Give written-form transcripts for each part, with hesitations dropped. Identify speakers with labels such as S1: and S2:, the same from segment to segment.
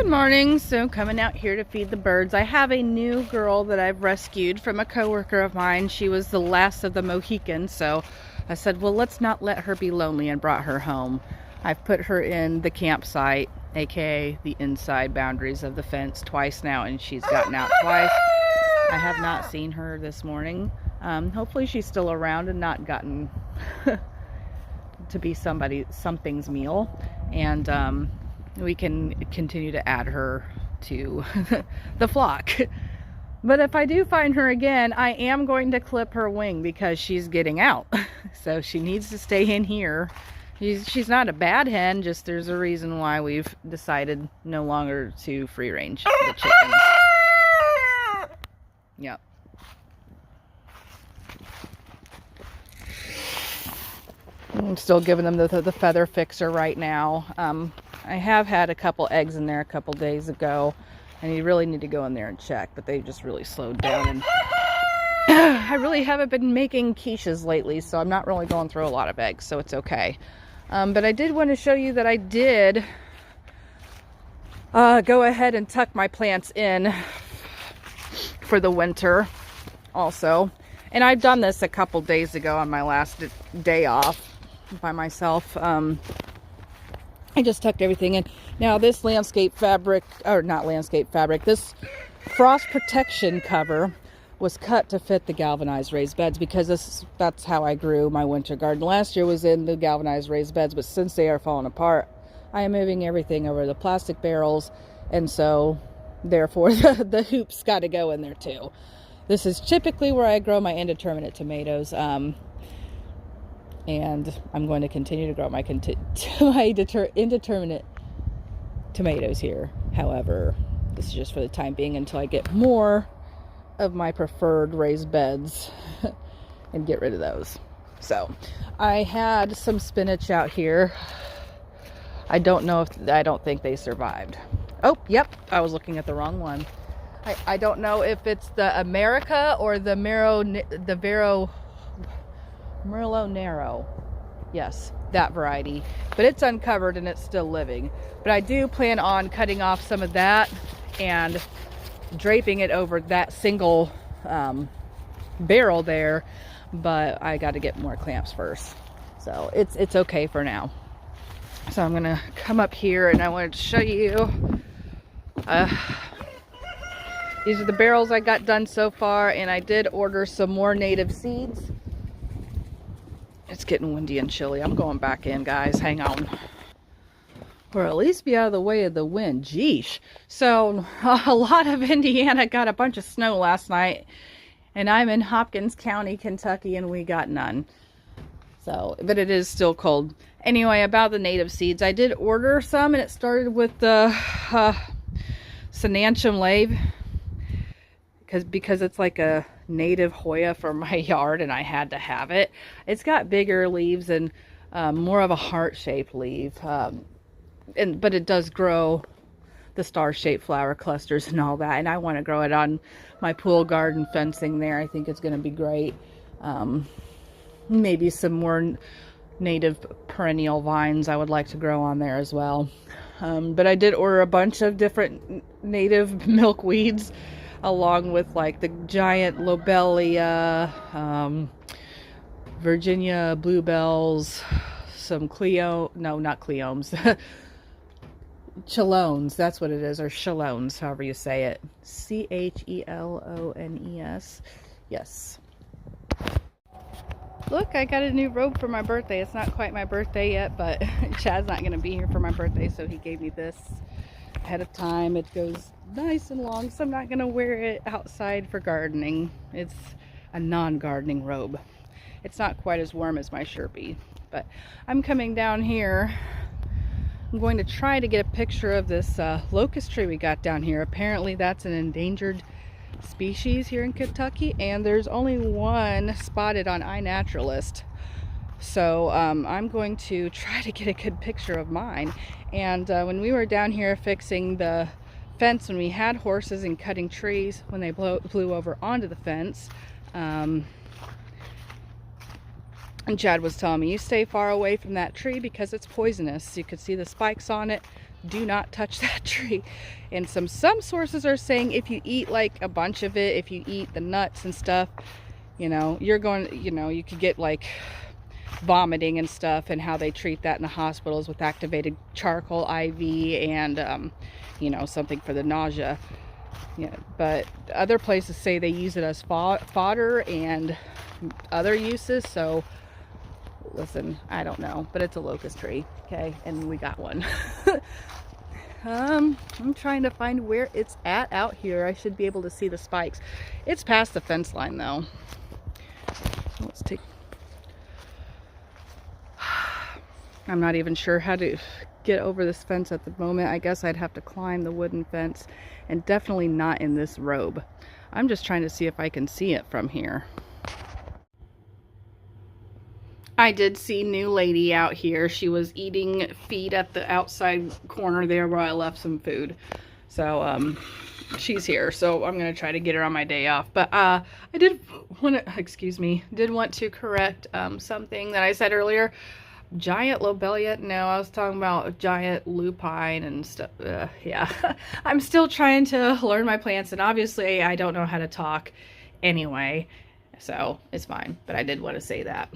S1: Good morning. So coming out here to feed the birds. I have a new girl that I've rescued from a coworker of mine. She was the last of the Mohicans, so I said, well, let's not let her be lonely, and brought her home. I've put her in the campsite, aka the inside boundaries of the fence, twice now, and she's gotten out twice. I have not seen her this morning. Hopefully she's still around and not gotten to be something's meal, and we can continue to add her to the flock. But if I do find her again, I am going to clip her wing because she's getting out. So she needs to stay in here. She's not a bad hen, just there's a reason why we've decided no longer to free range the chickens. Yep. I'm still giving them the feather fixer right now. I have had a couple eggs in there a couple days ago, and you really need to go in there and check, but they just really slowed down. And I really haven't been making quiches lately, so I'm not really going through a lot of eggs, so it's okay. But I did want to show you that I did go ahead and tuck my plants in for the winter also. And I've done this a couple days ago on my last day off by myself. I just tucked everything in. Now this landscape fabric, or not landscape fabric, this frost protection cover was cut to fit the galvanized raised beds because that's how I grew my winter garden. Last year was in the galvanized raised beds, but since they are falling apart, I am moving everything over the plastic barrels, and so therefore the hoops got to go in there too. This is typically where I grow my indeterminate tomatoes, and I'm going to continue to grow my indeterminate tomatoes here. However, this is just for the time being until I get more of my preferred raised beds and get rid of those. So I had some spinach out here. I don't think they survived. Oh, yep, I was looking at the wrong one. I don't know if it's the America or the Merlot Nero. Yes, that variety. But it's uncovered and it's still living. But I do plan on cutting off some of that and draping it over that single barrel there. But I got to get more clamps first. So it's okay for now. So I'm going to come up here and I wanted to show you... these are the barrels I got done so far, and I did order some more native seeds. It's getting windy and chilly. I'm going back in, guys. Hang on. Or at least be out of the way of the wind. Geesh. So, a lot of Indiana got a bunch of snow last night, and I'm in Hopkins County, Kentucky, and we got none. So, but it is still cold. Anyway, about the native seeds, I did order some, and it started with the Sorantium lave. Because it's like a native Hoya for my yard and I had to have it. It's got bigger leaves and more of a heart-shaped leaf. But it does grow the star-shaped flower clusters and all that. And I want to grow it on my pool garden fencing there. I think it's going to be great. Maybe some more native perennial vines I would like to grow on there as well. But I did order a bunch of different native milkweeds, along with like the giant lobelia, Virginia bluebells, some cleomes, chellones, that's what it is, or chellones, however you say it. Chelones. Yes. Look, I got a new robe for my birthday. It's not quite my birthday yet, but Chad's not going to be here for my birthday, so he gave me this ahead of time. It goes nice and long, so I'm not going to wear it outside for gardening. It's a non-gardening robe. It's not quite as warm as my Sherpie, but I'm coming down here. I'm going to try to get a picture of this locust tree we got down here. Apparently that's an endangered species here in Kentucky, and there's only one spotted on iNaturalist. So I'm going to try to get a good picture of mine. And when we were down here fixing the fence, when we had horses and cutting trees, when they flew over onto the fence, and Chad was telling me, you stay far away from that tree because it's poisonous. You could see the spikes on it. do not touch that tree. And some sources are saying if you eat like a bunch of it, if you eat the nuts and stuff, you know, you're going, you know, you could get like vomiting and stuff, and how they treat that in the hospitals with activated charcoal IV and you know, something for the nausea. Yeah, but other places say they use it as fodder and other uses. So listen, I don't know, but it's a locust tree, okay, and we got one. I'm trying to find where it's at out here. I should be able to see the spikes. It's past the fence line though. Let's take, I'm not even sure how to get over this fence at the moment. I guess I'd have to climb the wooden fence, and definitely not in this robe. I'm just trying to see if I can see it from here. I did see new lady out here. She was eating feed at the outside corner there where I left some food. So she's here, so I'm gonna try to get her on my day off. But I did want to correct something that I said earlier. Giant lobelia? No, I was talking about giant lupine and stuff. Yeah, I'm still trying to learn my plants, and obviously I don't know how to talk anyway, so it's fine. But I did want to say that.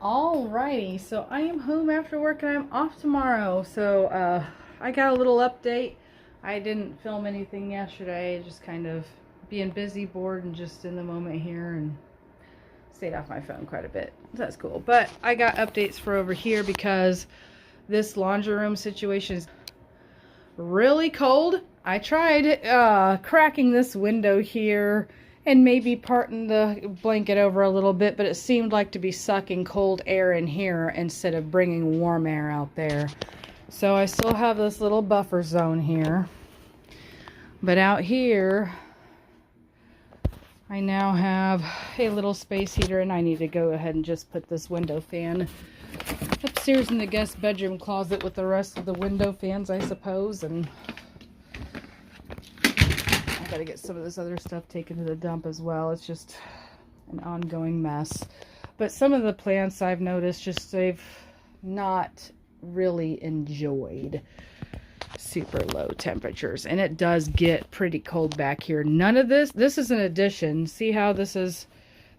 S1: Alrighty, so I am home after work and I'm off tomorrow. So I got a little update. I didn't film anything yesterday, just kind of being busy, bored, and just in the moment here, and stayed off my phone quite a bit. That's cool. But I got updates for over here because this laundry room situation is really cold. I tried cracking this window here and maybe parting the blanket over a little bit, but it seemed like to be sucking cold air in here instead of bringing warm air out there. So I still have this little buffer zone here. But out here, I now have a little space heater, and I need to go ahead and just put this window fan upstairs in the guest bedroom closet with the rest of the window fans, I suppose. And I gotta get some of this other stuff taken to the dump as well. It's just an ongoing mess. But some of the plants I've noticed, just they've not really enjoyed super low temperatures, and it does get pretty cold back here. None of this is an addition. See how this is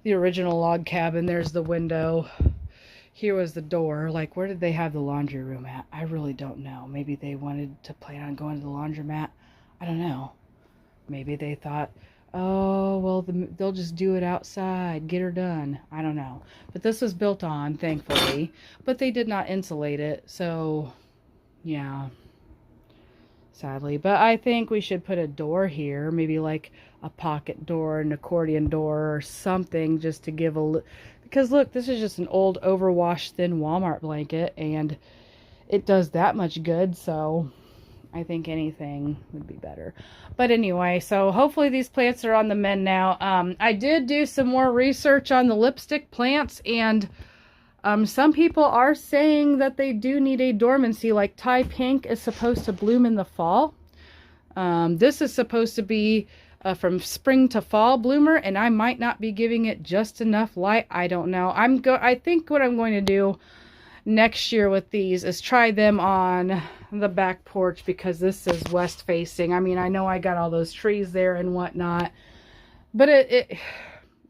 S1: the original log cabin? There's the window. Here was the door. Like, where did they have the laundry room at? I really don't know. Maybe they wanted to plan on going to the laundromat. I don't know. Maybe they thought, oh, well, they'll just do it outside, get her done. I don't know. But this was built on, thankfully. But they did not insulate it, so yeah. Sadly. But I think we should put a door here, maybe like a pocket door, an accordion door, or something, just to give a... Because look, this is just an old overwashed thin Walmart blanket, and it does that much good, so I think anything would be better. But anyway, so hopefully these plants are on the mend now. I did do some more research on the lipstick plants, and some people are saying that they do need a dormancy, like Thai pink is supposed to bloom in the fall. This is supposed to be from spring to fall bloomer, and I might not be giving it just enough light. I don't know. I think what I'm going to do next year with these is try them on the back porch, because this is west facing. I mean, I know I got all those trees there and whatnot, but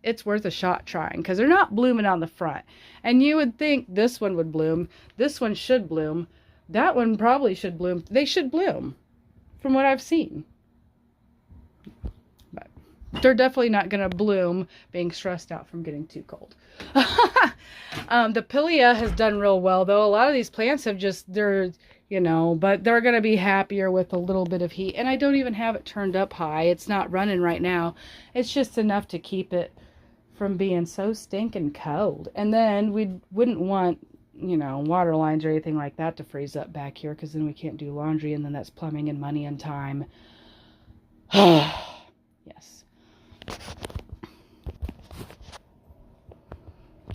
S1: it's worth a shot trying, because they're not blooming on the front. And you would think this one would bloom. This one should bloom. That one probably should bloom. They should bloom from what I've seen. But they're definitely not going to bloom being stressed out from getting too cold. The Pilea has done real well, though. A lot of these plants have just, they're, you know, but they're going to be happier with a little bit of heat. And I don't even have it turned up high. It's not running right now. It's just enough to keep it from being so stinking cold. And then we wouldn't want, you know, water lines or anything like that to freeze up back here, because then we can't do laundry, and then that's plumbing and money and time. Yes.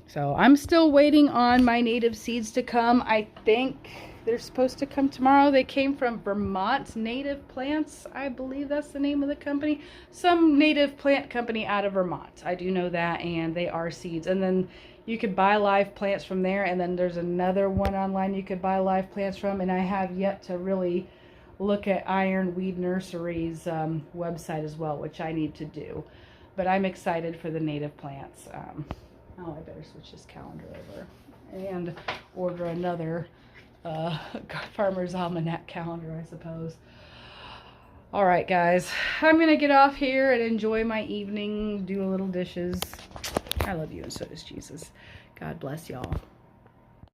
S1: So I'm still waiting on my native seeds to come. I think they're supposed to come tomorrow. They came from Vermont Native Plants. I believe that's the name of the company. Some native plant company out of Vermont. I do know that, and they are seeds. And then you could buy live plants from there, and then there's another one online you could buy live plants from, and I have yet to really look at Ironweed Nursery's website as well, which I need to do. But I'm excited for the native plants. Oh, I better switch this calendar over and order another Farmer's Almanac calendar, I suppose. All right, guys, I'm gonna get off here and enjoy my evening, do a little dishes. I love you, and so does Jesus. God bless y'all.